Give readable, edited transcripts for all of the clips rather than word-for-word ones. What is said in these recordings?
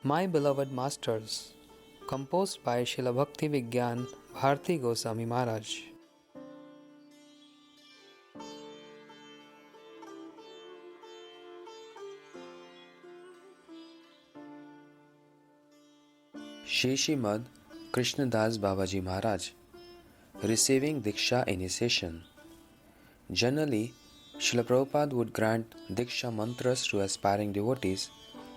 My Beloved Masters, composed by Srila Bhakti Vigyan Bharti Goswami Maharaj. Shishimad Krishnadas Babaji Maharaj, receiving Diksha initiation. Generally, Srila Prabhupada would grant Diksha mantras to aspiring devotees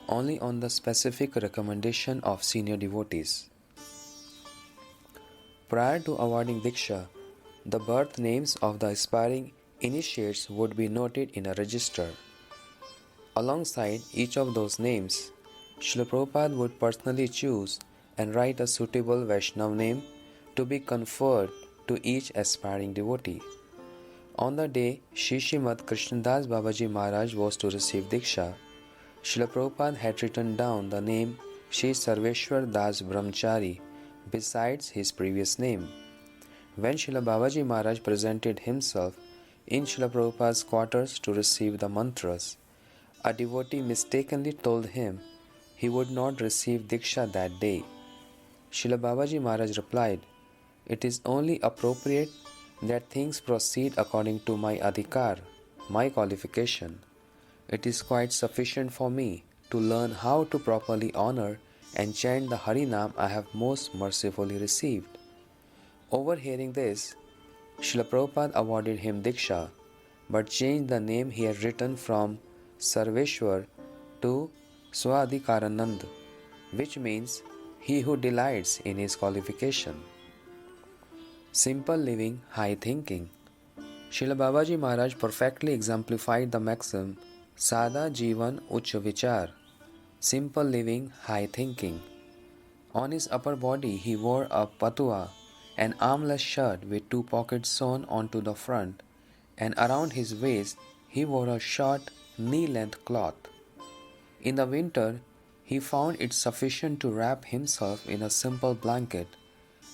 only on the specific recommendation of senior devotees. Prior to awarding Diksha, the birth names of the aspiring initiates would be noted in a register. Alongside each of those names, Srila Prabhupada would personally choose and write a suitable Vaishnav name to be conferred to each aspiring devotee. On the day Shishimad Krishnadas Babaji Maharaj was to receive Diksha, Srila Prabhupada had written down the name Shri Sarveshwar Das Brahmachari besides his previous name. When Srila Babaji Maharaj presented himself in Srila Prabhupada's quarters to receive the mantras, a devotee mistakenly told him he would not receive Diksha that day. Srila Babaji Maharaj replied, "It is only appropriate that things proceed according to my adhikar, my qualification. It is quite sufficient for me to learn how to properly honor and chant the Harinam I have most mercifully received." Overhearing this, Srila Prabhupada awarded him Diksha, but changed the name he had written from Sarveshwar to Swadhikaranand, which means he who delights in his qualification. Simple living, high thinking. Srila Babaji Maharaj perfectly exemplified the maxim Sada Jivan Uch Vichar, simple living, high thinking. On his upper body he wore a patua, an armless shirt with two pockets sewn onto the front, and around his waist he wore a short, knee-length cloth. In the winter, he found it sufficient to wrap himself in a simple blanket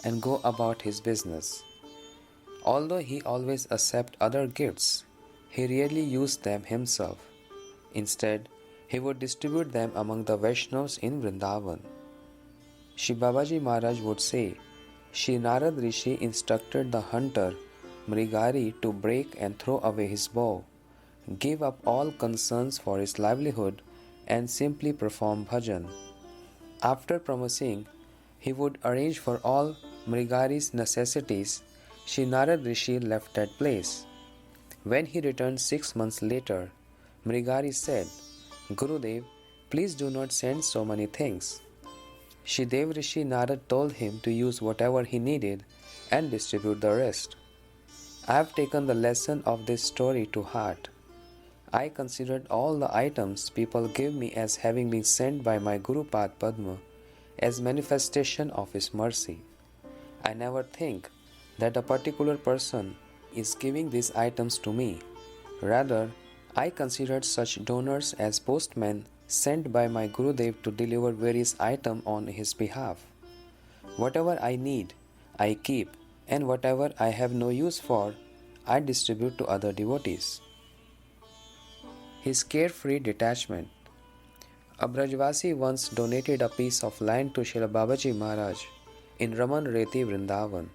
and go about his business. Although he always accepted other gifts, he rarely used them himself. Instead, he would distribute them among the Vaishnavas in Vrindavan. Shri Babaji Maharaj would say, Shri Narad Rishi instructed the hunter Mrigari to break and throw away his bow, give up all concerns for his livelihood, and simply perform bhajan. After promising he would arrange for all Mrigari's necessities, Shri Narad Rishi left that place. When he returned 6 months later, Mrigari said, "Gurudev, please do not send so many things." Shri Dev Rishi Narad told him to use whatever he needed and distribute the rest. I have taken the lesson of this story to heart. I considered all the items people give me as having been sent by my Guru Pad Padma as manifestation of his mercy. I never think that a particular person is giving these items to me. Rather, I considered such donors as postmen sent by my Gurudev to deliver various items on his behalf. Whatever I need, I keep, and whatever I have no use for, I distribute to other devotees. His carefree detachment. A Brajvasi once donated a piece of land to Srila Babaji Maharaj in Raman Reti Vrindavan.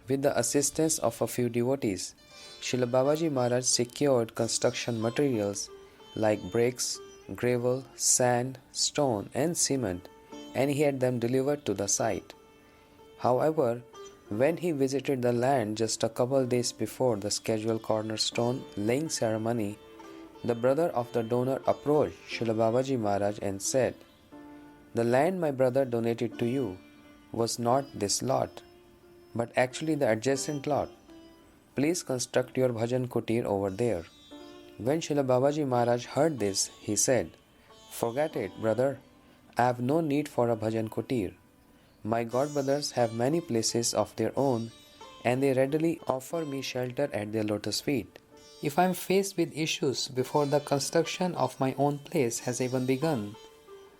With the assistance of a few devotees, Srila Babaji Maharaj secured construction materials like bricks, gravel, sand, stone, and cement, and he had them delivered to the site. However, when he visited the land just a couple days before the scheduled cornerstone laying ceremony, the brother of the donor approached Srila Babaji Maharaj and said, "The land my brother donated to you was not this lot, but actually the adjacent lot. Please construct your bhajan kutir over there." When Srila Babaji Maharaj heard this, he said, "Forget it, brother. I have no need for a bhajan kutir. My godbrothers have many places of their own, and they readily offer me shelter at their lotus feet. If I am faced with issues before the construction of my own place has even begun,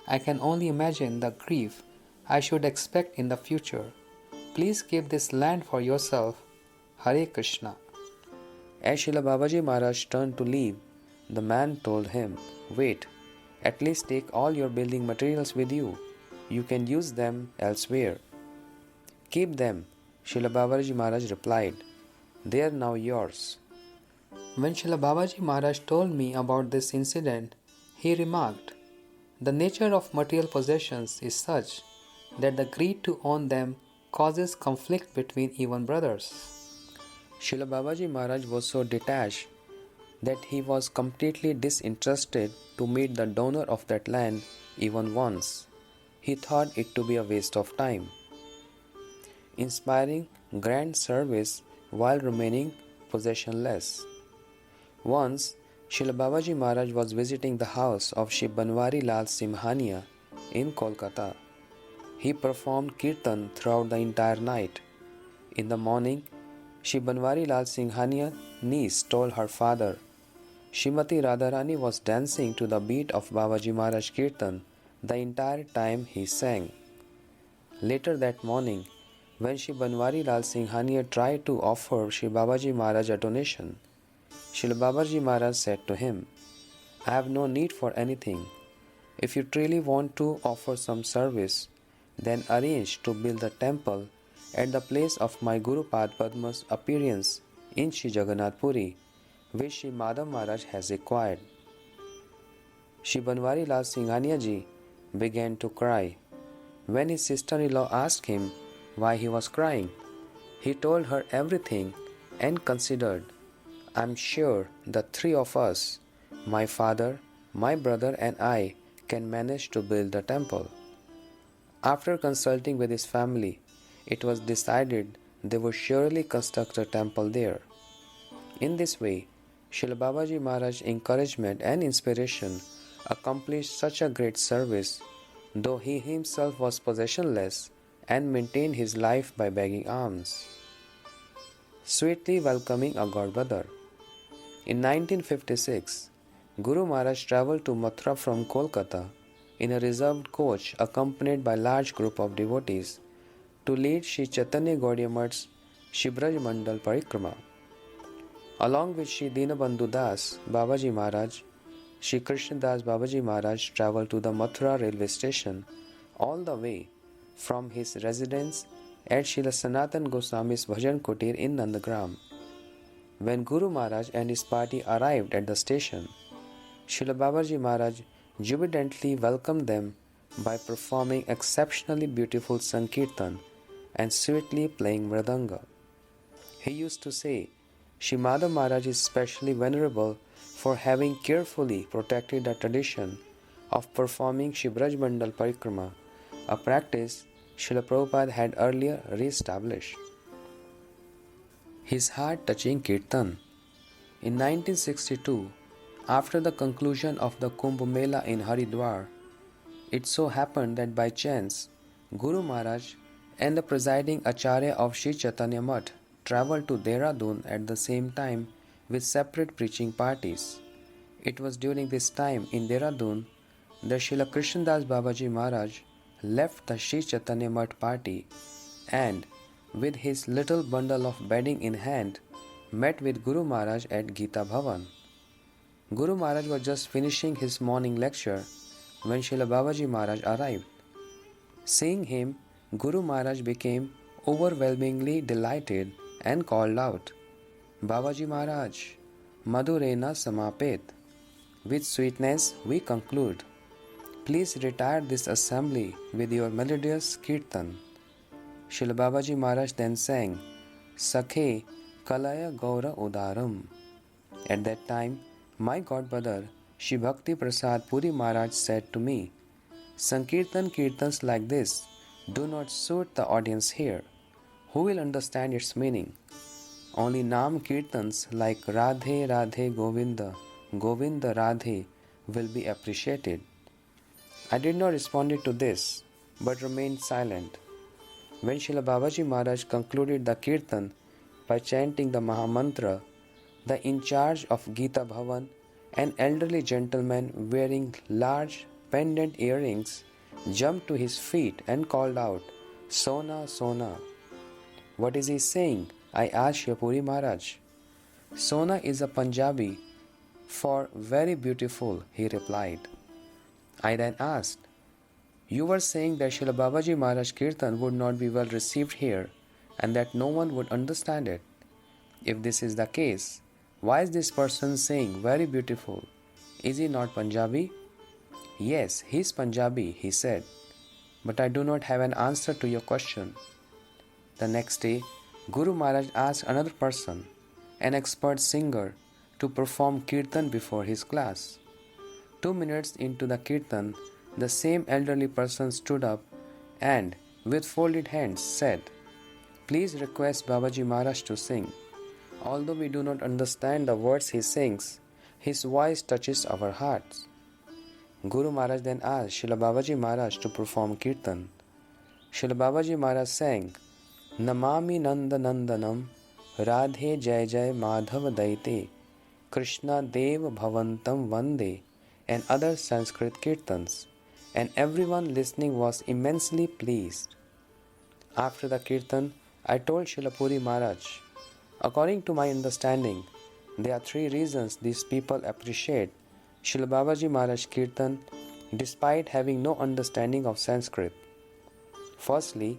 I can only imagine the grief I should expect in the future. Please keep this land for yourself. Hare Krishna." As Srila Babaji Maharaj turned to leave, the man told him, "Wait, At least take all your building materials with you. You can use them elsewhere. Keep them, Srila Babaji Maharaj replied. They are now yours. When Srila Babaji Maharaj told me about this incident, he remarked, "The nature of material possessions is such that the greed to own them causes conflict between even brothers." Srila Babaji Maharaj was so detached that he was completely disinterested to meet the donor of that land even once. He thought it to be a waste of time. Inspiring grand service while remaining possessionless. Once, Srila Babaji Maharaj was visiting the house of Shri Banwari Lal Simhania in Kolkata. He performed kirtan throughout the entire night. In the morning, Shri Banwari Lal Singhania's niece told her father, Srimati Radharani was dancing to the beat of Babaji Maharaj Kirtan the entire time he sang. Later that morning, when Shri Banwari Lal Singhania tried to offer Shri Babaji Maharaj a donation, Shri Babaji Maharaj said to him, I have no need for anything. If you truly want to offer some service, then arrange to build a temple at the place of my Guru Pad Padma's appearance in Shri Jagannath Puri, which Shri Madhav Maharaj has acquired. Shri Banwari Lal Singhania ji began to cry. When his sister-in-law asked him why he was crying, he told her everything and considered, I am sure the three of us, my father, my brother and I, can manage to build the temple. After consulting with his family, it was decided they would surely construct a temple there. In this way, Srila Babaji Maharaj's encouragement and inspiration accomplished such a great service, though he himself was possessionless and maintained his life by begging alms. Sweetly welcoming a god brother. In 1956, Guru Maharaj travelled to Mathura from Kolkata in a reserved coach accompanied by a large group of devotees to lead Sri Chaitanya Gaudiya Math's Shri Braj Mandal Parikrama. Along with Sri Dinabandhu Das Babaji Maharaj, Sri Krishna Das Babaji Maharaj travelled to the Mathura railway station all the way from his residence at Srila Sanatan Goswami's Bhajan Kutir in Nandagram. When Guru Maharaj and his party arrived at the station, Srila Babaji Maharaj jubilantly welcomed them by performing exceptionally beautiful Sankirtan and sweetly playing Mridanga. He used to say, Shri Madhav Maharaj is specially venerable for having carefully protected the tradition of performing Shri Braj Mandal Parikrama, a practice Srila Prabhupada had earlier re-established. His heart-touching Kirtan. In 1962, after the conclusion of the Kumbh Mela in Haridwar, it so happened that by chance, Guru Maharaj and the presiding Acharya of Sri Chaitanya Math travelled to Dehradun at the same time with separate preaching parties. It was during this time in Dehradun that Srila Krishnadas Babaji Maharaj left the Sri Chaitanya Math party and, with his little bundle of bedding in hand, met with Guru Maharaj at Gita Bhavan. Guru Maharaj was just finishing his morning lecture when Srila Babaji Maharaj arrived. Seeing him, Guru Maharaj became overwhelmingly delighted and called out, Babaji Maharaj, Madhurena Samapet. With sweetness we conclude. Please retire this assembly with your melodious kirtan. Srila Babaji Maharaj then sang, Sakhe Kalaya Gaura Udaram. At that time, my godbrother, Shri Bhakti Prasad Puri Maharaj said to me, Sankirtan Kirtans like this do not suit the audience here. Who will understand its meaning? Only Nam Kirtans like Radhe Radhe Govinda, Govinda Radhe will be appreciated. I did not respond to this, but remained silent. When Srila Babaji Maharaj concluded the Kirtan by chanting the Mahamantra, the in charge of Gita Bhavan, an elderly gentleman wearing large pendant earrings, jumped to his feet and called out, Sona, Sona. What is he saying? I asked Shri Puri Maharaj. Sona is a Punjabi for very beautiful, he replied. I then asked, "You were saying that Srila Babaji Maharaj Kirtan would not be well received here and that no one would understand it. If this is the case, why is this person saying very beautiful? Is he not Punjabi?" "Yes, he is Punjabi," he said, "but I do not have an answer to your question." The next day, Guru Maharaj asked another person, an expert singer, to perform kirtan before his class. 2 minutes into the kirtan, the same elderly person stood up and, with folded hands, said, "Please request Babaji Maharaj to sing. Although we do not understand the words he sings, his voice touches our hearts." Guru Maharaj then asked Srila Babaji Maharaj to perform kirtan. Srila Babaji Maharaj sang, "Namami Nanda Nandanam, Radhe Jai Jai Madhav Daite, Krishna Dev Bhavantam Vande," and other Sanskrit kirtans, and everyone listening was immensely pleased. After the kirtan, I told Srila Puri Maharaj, "According to my understanding, there are 3 reasons these people appreciate Srila Babaji Maharaj Kirtan despite having no understanding of Sanskrit. Firstly,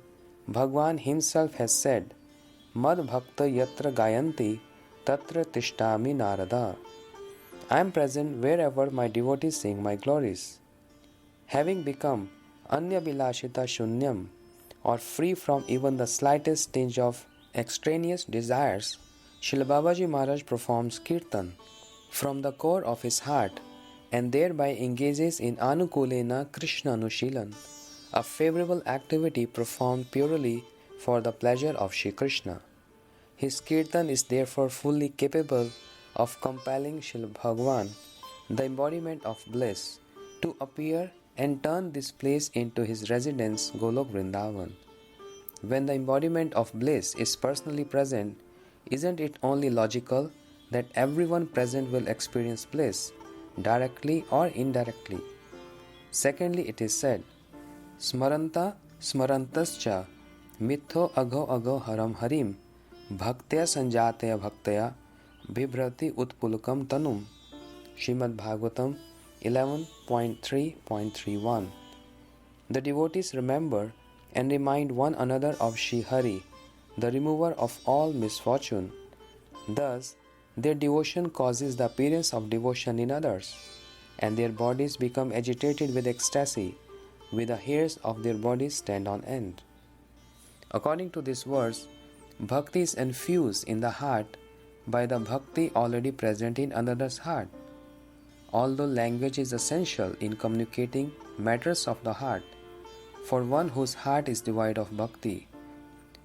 Bhagwan himself has said, 'Mad bhakta yatra gayanti tatra tishtami narada.' I am present wherever my devotees sing my glories. Having become anya bilashita shunyam, or free from even the slightest tinge of extraneous desires, Srila Babaji Maharaj performs kirtan from the core of his heart and thereby engages in Anukulena Krishna Anushilan, a favorable activity performed purely for the pleasure of Shri Krishna. His kirtan is therefore fully capable of compelling Srila Bhagwan, the embodiment of bliss, to appear and turn this place into his residence Golok Vrindavan. When the embodiment of bliss is personally present, isn't it only logical that everyone present will experience bliss, directly or indirectly? Secondly, it is said, "Smaranta smarantascha mitho agho agho haram harim bhaktya sanjataya bhaktaya bibhrati utpulukam tanum." Srimad Bhagavatam 11.3.31. The devotees remember and remind one another of Shri Hari, the remover of all misfortune. Thus, their devotion causes the appearance of devotion in others, and their bodies become agitated with ecstasy, with the hairs of their bodies stand on end. According to this verse, bhakti is infused in the heart by the bhakti already present in another's heart. Although language is essential in communicating matters of the heart, for one whose heart is devoid of bhakti,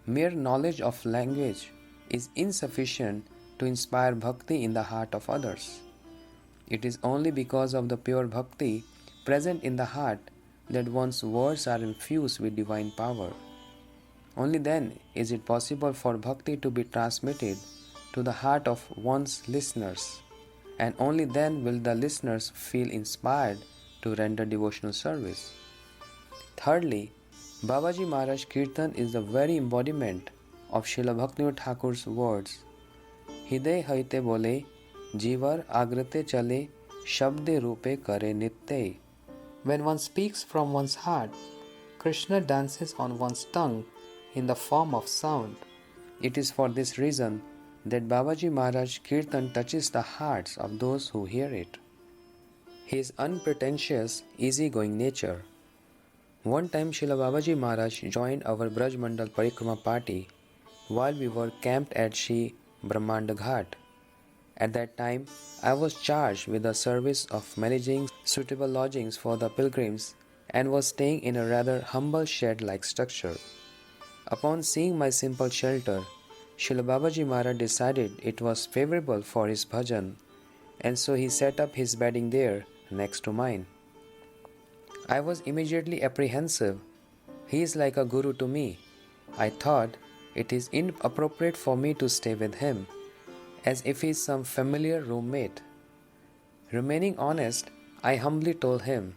mere knowledge of language is insufficient to inspire bhakti in the heart of others. It is only because of the pure bhakti present in the heart that one's words are infused with divine power. Only then is it possible for bhakti to be transmitted to the heart of one's listeners, and only then will the listeners feel inspired to render devotional service. Thirdly, Babaji Maharaj Kirtan is the very embodiment of Srila Bhaktivinoda Thakur's words, "Hriday haite bole, jivar agrate chale, shabde rupe kare nitye." When one speaks from one's heart, Krishna dances on one's tongue in the form of sound. It is for this reason that Babaji Maharaj Kirtan touches the hearts of those who hear it. His unpretentious, easygoing nature. One time Srila Babaji Maharaj joined our Braj Mandal Parikrama party while we were camped at Shri Brahmanda Ghat. At that time, I was charged with the service of managing suitable lodgings for the pilgrims and was staying in a rather humble shed-like structure. Upon seeing my simple shelter, Srila Babaji Maharaj decided it was favorable for his bhajan, and so he set up his bedding there next to mine. I was immediately apprehensive. He is like a guru to me. I thought it is inappropriate for me to stay with him, as if he is some familiar roommate. Remaining honest, I humbly told him,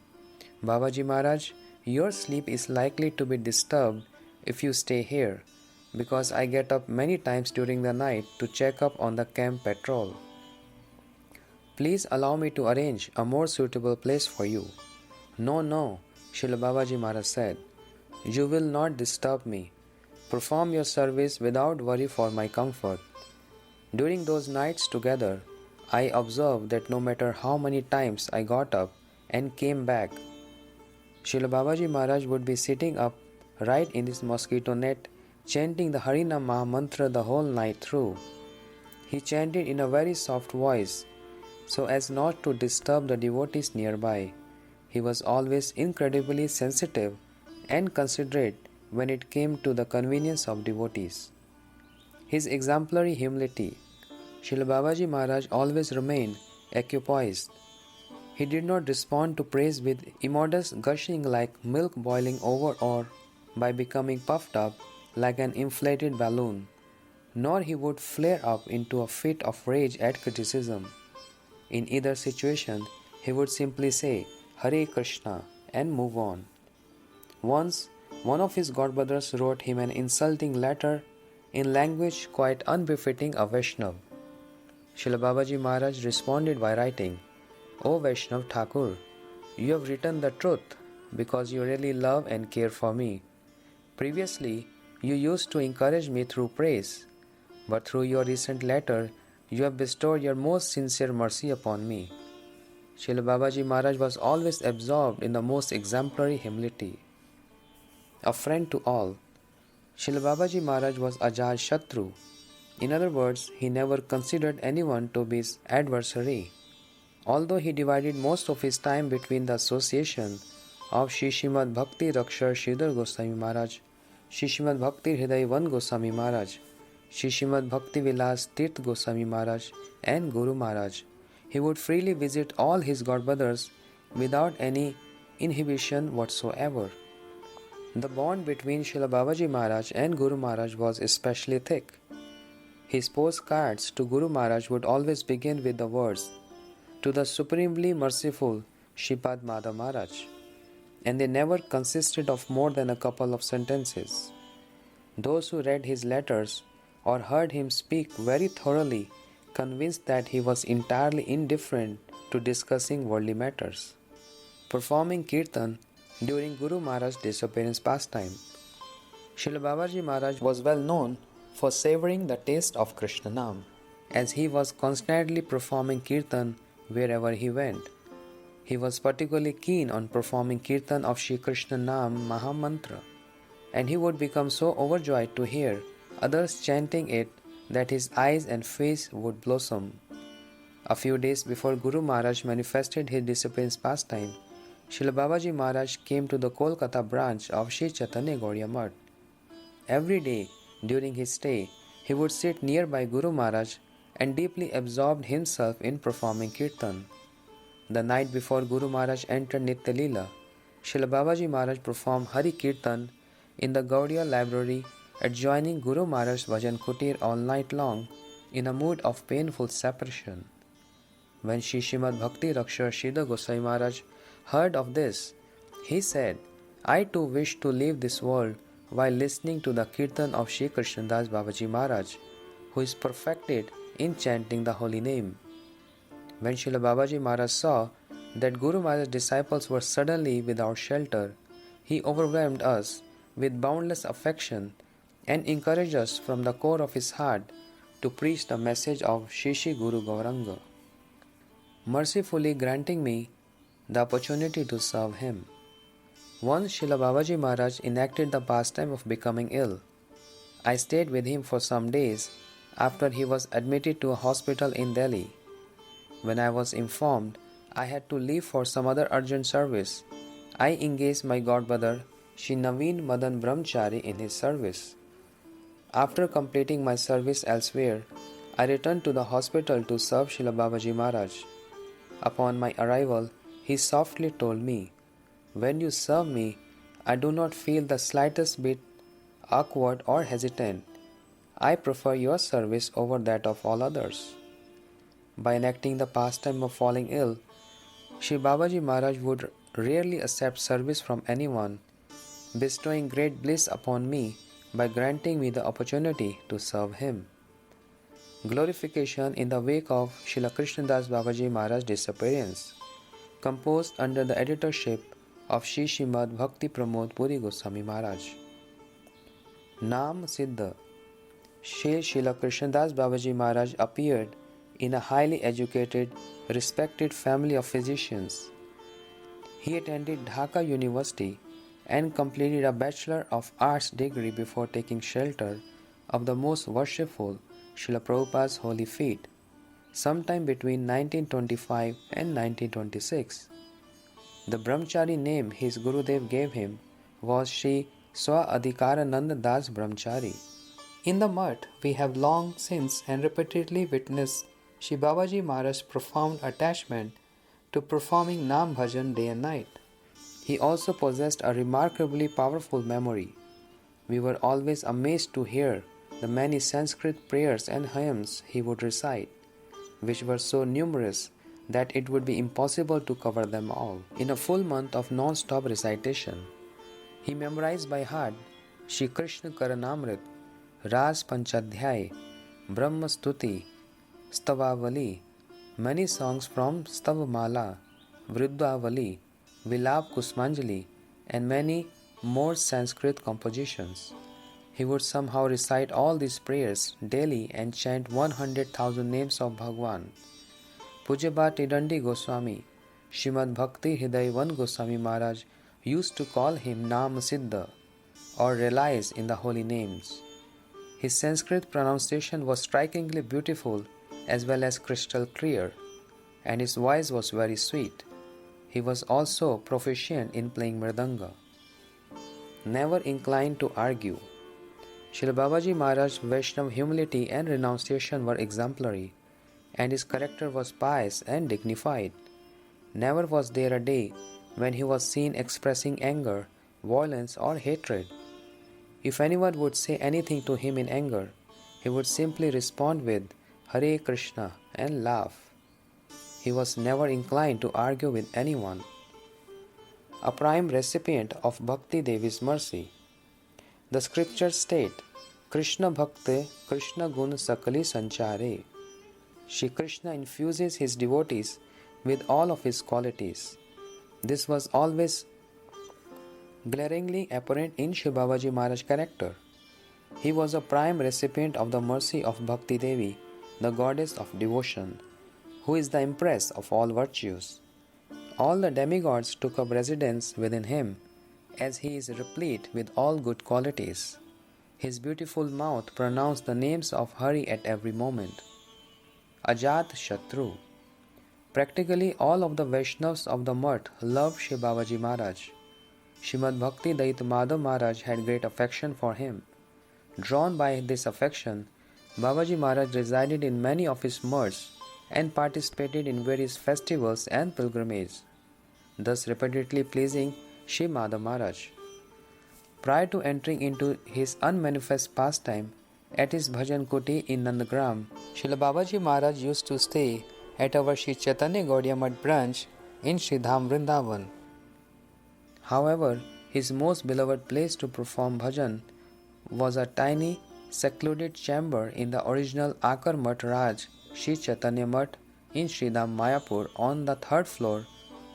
"Babaji Maharaj, your sleep is likely to be disturbed if you stay here, because I get up many times during the night to check up on the camp patrol. Please allow me to arrange a more suitable place for you." No, no, Srila Babaji Maharaj said. You will not disturb me. Perform your service without worry for my comfort. During those nights together, I observed that no matter how many times I got up and came back, Srila Babaji Maharaj would be sitting up right in this mosquito net, chanting the Harinam Maha Mantra the whole night through. He chanted in a very soft voice, so as not to disturb the devotees nearby. He was always incredibly sensitive and considerate when it came to the convenience of devotees. His exemplary humility, Srila Babaji Maharaj always remained equipoised. He did not respond to praise with immodest gushing like milk boiling over or by becoming puffed up like an inflated balloon, nor he would flare up into a fit of rage at criticism. In either situation, he would simply say Hare Krishna and move on. Once, one of his godbrothers wrote him an insulting letter in language quite unbefitting a Vaishnav. Srila Babaji Maharaj responded by writing, O Vaishnav Thakur, you have written the truth because you really love and care for me. Previously, you used to encourage me through praise, but through your recent letter, you have bestowed your most sincere mercy upon me. Srila Babaji Maharaj was always absorbed in the most exemplary humility. A friend to all, Srila Babaji Maharaj was Ajat Shatru. In other words, he never considered anyone to be his adversary. Although he divided most of his time between the association of Shri Srimad Bhakti Rakshar Sridhar Goswami Maharaj, Shri Srimad Bhakti Hriday Van Goswami Maharaj, Shri Srimad Bhakti Vilas Tirth Goswami Maharaj, and Guru Maharaj, he would freely visit all his godbrothers without any inhibition whatsoever. The bond between Srila Babaji Maharaj and Guru Maharaj was especially thick. His postcards to Guru Maharaj would always begin with the words, To the Supremely Merciful Shripad Madhav Maharaj, and they never consisted of more than a couple of sentences. Those who read his letters or heard him speak very thoroughly convinced that he was entirely indifferent to discussing worldly matters. Performing kirtan during Guru Maharaj's disappearance pastime, Srila Babaji Maharaj was well known for savoring the taste of Krishna Nam, as he was constantly performing kirtan wherever he went. He was particularly keen on performing kirtan of Shri Krishna Nam Maha Mantra, and he would become so overjoyed to hear others chanting it that his eyes and face would blossom. A few days before Guru Maharaj manifested his disappearance pastime, Srila Babaji Maharaj came to the Kolkata branch of Sri Chaitanya Gauriya Math. Every day during his stay, he would sit nearby Guru Maharaj and deeply absorbed himself in performing kirtan. The night before Guru Maharaj entered Nitya Leela, Srila Babaji Maharaj performed Hari Kirtan in the Gaudiya library adjoining Guru Maharaj's Bhajan Kutir all night long in a mood of painful separation. When Shri Srimad Bhakti Rakshar Sridhar Goswami Maharaj heard of this, he said, I too wish to leave this world while listening to the kirtan of Shri Krishnadas Babaji Maharaj, who is perfected in chanting the holy name. When Srila Babaji Maharaj saw that Guru Maharaj's disciples were suddenly without shelter, he overwhelmed us with boundless affection and encouraged us from the core of his heart to preach the message of Shri Shri Guru Gauranga, mercifully granting me the opportunity to serve him. Once Srila Babaji Maharaj enacted the pastime of becoming ill. I stayed with him for some days after he was admitted to a hospital in Delhi. When I was informed I had to leave for some other urgent service, I engaged my godbrother Shri Naveen Madan Brahmachari in his service. After completing my service elsewhere, I returned to the hospital to serve Srila Babaji Maharaj. Upon my arrival, he softly told me, When you serve me, I do not feel the slightest bit awkward or hesitant. I prefer your service over that of all others. By enacting the pastime of falling ill, Shri Babaji Maharaj would rarely accept service from anyone, bestowing great bliss upon me by granting me the opportunity to serve him. Glorification in the wake of Srila Krishnadas Babaji Maharaj's disappearance, composed under the editorship of Shri Srimad Bhakti Pramod Puri Goswami Maharaj. Nam Siddha. Shri Srila Krishnadas Babaji Maharaj appeared in a highly educated, respected family of physicians. He attended Dhaka University and completed a Bachelor of Arts degree before taking shelter of the most worshipful Srila Prabhupada's holy feet, sometime between 1925 and 1926. The Brahmachari name his Gurudev gave him was Sri Swa Adhikarananda Das Brahmachari. In the Mutt, we have long since and repeatedly witnessed Shri Babaji Maharaj's profound attachment to performing Nam Bhajan day and night. He also possessed a remarkably powerful memory. We were always amazed to hear the many Sanskrit prayers and hymns he would recite, which were so numerous that it would be impossible to cover them all in a full month of non-stop recitation. He memorized by heart Shri Krishna Karanamrit, Ras Panchadhyay, Brahma Stuti, Stavavali, many songs from Stavamala, Vriddhavali, Vilap Kusmanjali, and many more Sanskrit compositions. He would somehow recite all these prayers daily and chant 100,000 names of Bhagwan. Pujyabha Tidandi Goswami, Srimad Bhakti Hridayavan Goswami Maharaj used to call him Nam Siddha, or relies in the holy names. His Sanskrit pronunciation was strikingly beautiful as well as crystal clear, and his voice was very sweet. He was also proficient in playing mridanga. Never inclined to argue, Srila Babaji Maharaj's Vaishnava humility and renunciation were exemplary, and his character was pious and dignified. Never was there a day when he was seen expressing anger, violence, or hatred. If anyone would say anything to him in anger, he would simply respond with Hare Krishna and laugh. He was never inclined to argue with anyone. A prime recipient of Bhakti Devi's mercy. The scriptures state, Krishna Bhakte Krishna Gun Sakali Sanchare. Shri Krishna infuses his devotees with all of his qualities. This was always glaringly apparent in Shri Babaji Maharaj's character. He was a prime recipient of the mercy of Bhakti Devi, the goddess of devotion, who is the empress of all virtues. All the demigods took up residence within him, as he is replete with all good qualities. His beautiful mouth pronounced the names of Hari at every moment. Ajat Shatru. Practically all of the Vaishnavas of the Mutt loved Shri Babaji Maharaj. Srimad Bhakti Dait Madhav Maharaj had great affection for him. Drawn by this affection, Babaji Maharaj resided in many of his mutts and participated in various festivals and pilgrimages, thus repeatedly pleasing Shri Madhav Maharaj. Prior to entering into his unmanifest pastime at his bhajan kuti in Nandagram, Srila Babaji Maharaj used to stay at our Sri Chaitanya Gaudiya Mutt branch in Sri Dham Vrindavan. However, his most beloved place to perform bhajan was a tiny, secluded chamber in the original Akar Mutt Raj Sri Chaitanya Mutt in Sridham Mayapur on the third floor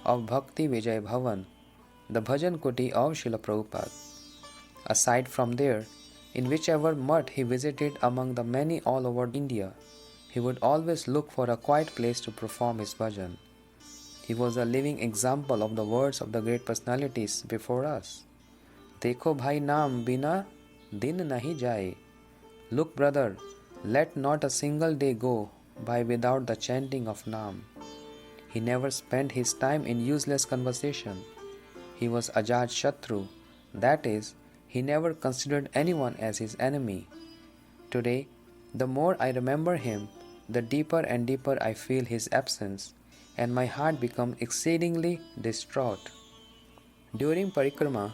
of Bhakti Vijay Bhavan, the bhajan kuti of Srila Prabhupada. Aside from there, in whichever mutt he visited among the many all over India, he would always look for a quiet place to perform his bhajan. He was a living example of the words of the great personalities before us. Dekho bhai naam bina din nahi jaye. Look brother, let not a single day go by without the chanting of Naam. He never spent his time in useless conversation. He was Ajat Shatru, that is, he never considered anyone as his enemy. Today, the more I remember him, the deeper and deeper I feel his absence, and my heart becomes exceedingly distraught. During parikrama,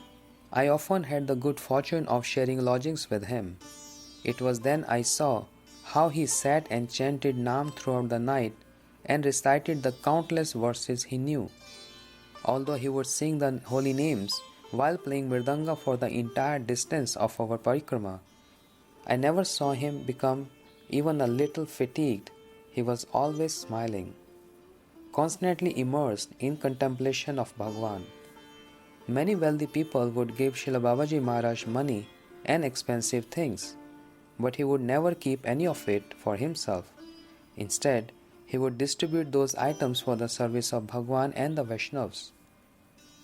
I often had the good fortune of sharing lodgings with him. It was then I saw how he sat and chanted Naam throughout the night and recited the countless verses he knew. Although he would sing the holy names while playing mridanga for the entire distance of our parikrama, I never saw him become even a little fatigued. He was always smiling, constantly immersed in contemplation of Bhagwan. Many wealthy people would give Srila Babaji Maharaj money and expensive things, but he would never keep any of it for himself. Instead, he would distribute those items for the service of Bhagwan and the Vaishnavas.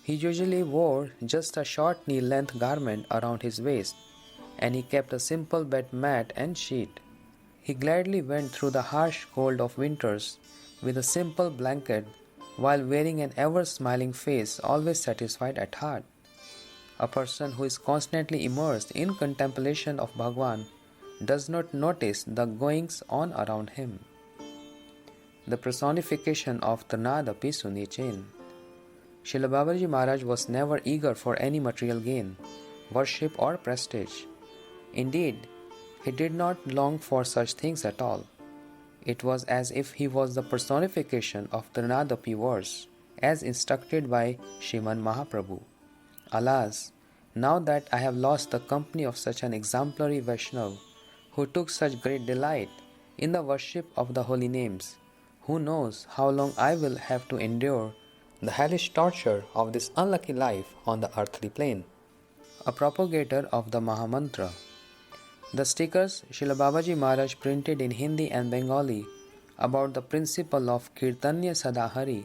He usually wore just a short knee-length garment around his waist, and he kept a simple bed mat and sheet. He gladly went through the harsh cold of winters with a simple blanket while wearing an ever-smiling face, always satisfied at heart. A person who is constantly immersed in contemplation of Bhagwan does not notice the goings on around him. The personification of Trnadapi Sunichen. Srila Babaji Maharaj was never eager for any material gain, worship or prestige. Indeed, he did not long for such things at all. It was as if he was the personification of Trnadapi verse, as instructed by Sriman Mahaprabhu. Alas, now that I have lost the company of such an exemplary Vaishnava, who took such great delight in the worship of the holy names, who knows how long I will have to endure the hellish torture of this unlucky life on the earthly plane. A propagator of the Mahamantra. The stickers Srila Babaji Maharaj printed in Hindi and Bengali about the principle of Kirtanya Sadahari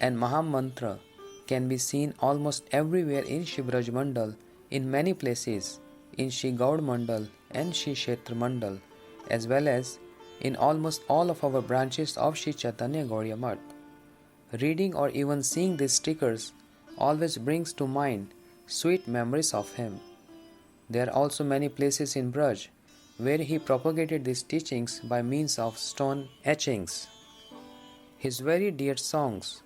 and Mahamantra can be seen almost everywhere in Shri Braj Mandal, in many places, in Shri Gaud Mandal and Shri Kshetra Mandal, as well as in almost all of our branches of Shri Chaitanya Gauriya Math. Reading or even seeing these stickers always brings to mind sweet memories of him. There are also many places in Braj where he propagated these teachings by means of stone etchings. His very dear songs.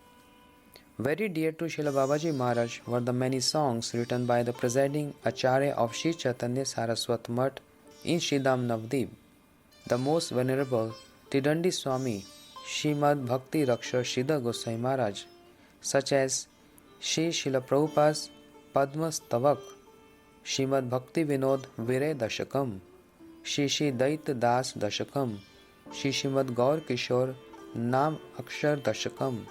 Very dear to Srila Babaji Maharaj were the many songs written by the presiding Acharya of Shri Chaitanya Saraswat Math in Sridham Navdeep, the most venerable Tidandi Swami Srimad Bhakti Raksha Siddha Gosai Maharaj, such as Shri Srila Prabhupada's Padma Stavak, Srimad Bhakti Vinod Viray Dashakam, Shri Shri Daita Das Dashakam, Shri Srimad Gaur Kishore Nam Akshar Dashakam,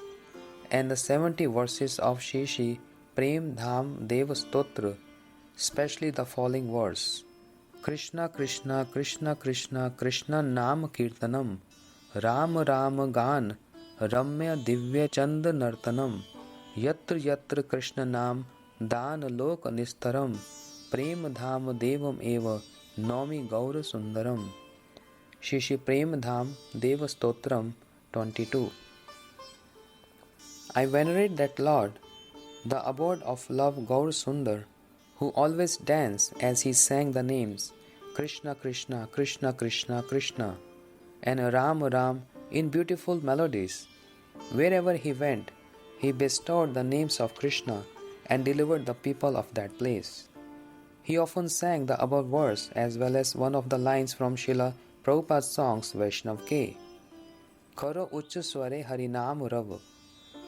and the 70 verses of Shri Shri Prem Dham Dev Stotra, especially the following verse: Krishna Krishna Krishna Krishna Krishna Nam Kirtanam, Ram Ram Gan Ramya Divya Chand Nartanam, Yatra Yatra Krishna Nam Dan Lok Nistaram, Prem Dham Devam Eva Nomi Gaur Sundaram. Shri Shri Prem Dham Deva Stotram 22. I venerate that Lord, the abode of love Gaur Sundar, who always danced as he sang the names Krishna Krishna Krishna Krishna Krishna and Ram Ram in beautiful melodies. Wherever he went, he bestowed the names of Krishna and delivered the people of that place. He often sang the above verse as well as one of the lines from Srila Prabhupada's songs Vaishnav Ke. Karo Ucha Sware Harinam Rav.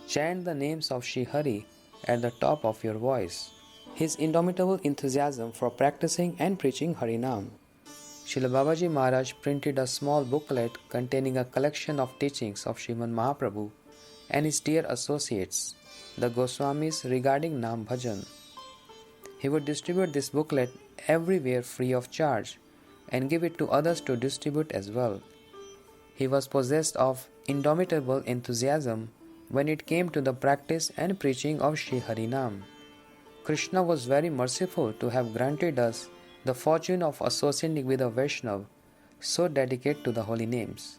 Chant the names of Shri Hari at the top of your voice. His indomitable enthusiasm for practicing and preaching Harinam. Srila Babaji Maharaj printed a small booklet containing a collection of teachings of Sriman Mahaprabhu and his dear associates, the Goswamis, regarding Nam Bhajan. He would distribute this booklet everywhere free of charge and give it to others to distribute as well. He was possessed of indomitable enthusiasm when it came to the practice and preaching of Shri Harinam. Krishna was very merciful to have granted us the fortune of associating with a Vaishnava so dedicated to the holy names.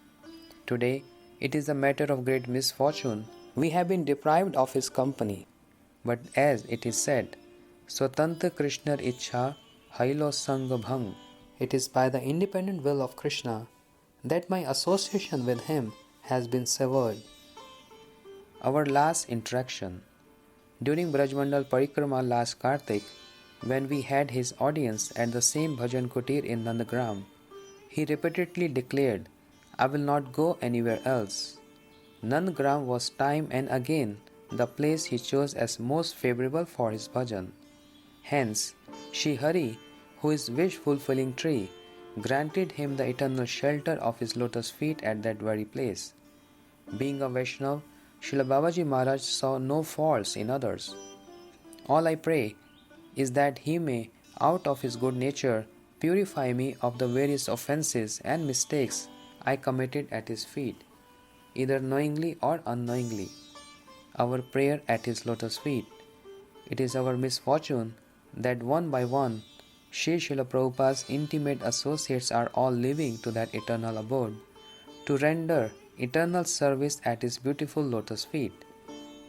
Today, it is a matter of great misfortune we have been deprived of his company. But as it is said, Swatantra Krishna Ichha Hailo Sangha Bhang. It is by the independent will of Krishna that my association with him has been severed. Our last interaction. During Brajmandal Parikrama last Kartik, when we had his audience at the same Bhajan Kutir in Nandagram, he repeatedly declared, I will not go anywhere else. Nandagram was time and again the place he chose as most favorable for his bhajan. Hence, Shri Hari, who is wish-fulfilling tree, granted him the eternal shelter of his lotus feet at that very place. Being a Vaishnava, Srila Babaji Maharaj saw no faults in others. All I pray is that He may, out of His good nature, purify me of the various offenses and mistakes I committed at His feet, either knowingly or unknowingly. Our prayer at His lotus feet. It is our misfortune that one by one, Sri Srila Prabhupada's intimate associates are all leaving to that eternal abode, to render eternal service at His beautiful lotus feet,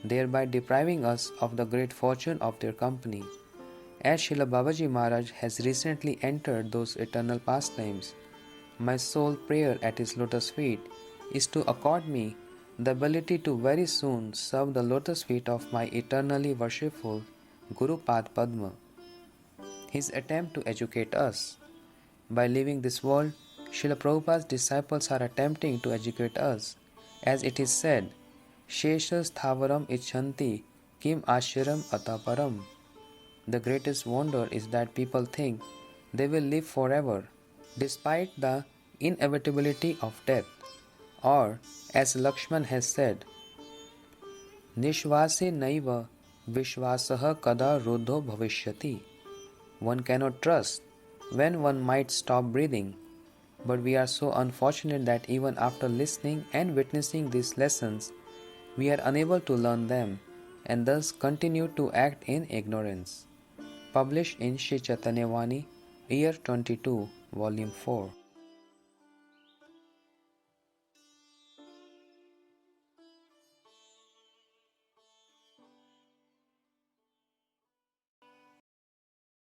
thereby depriving us of the great fortune of their company. As Srila Babaji Maharaj has recently entered those eternal pastimes, my sole prayer at His lotus feet is to accord me the ability to very soon serve the lotus feet of my eternally worshipful Guru Pad Padma. His attempt to educate us. By leaving this world, Srila Prabhupada's disciples are attempting to educate us. As it is said, Sheshas Thavaram Ichanti Kim Ashiram Ataparam. The greatest wonder is that people think they will live forever, despite the inevitability of death. Or, as Lakshman has said, Nishvase Naiva Vishvasaha Kada Ruddho Bhavishyati. One cannot trust when one might stop breathing, but we are so unfortunate that even after listening and witnessing these lessons, we are unable to learn them and thus continue to act in ignorance. Published in Sri Chaitanya Vani, Year 22, Volume 4.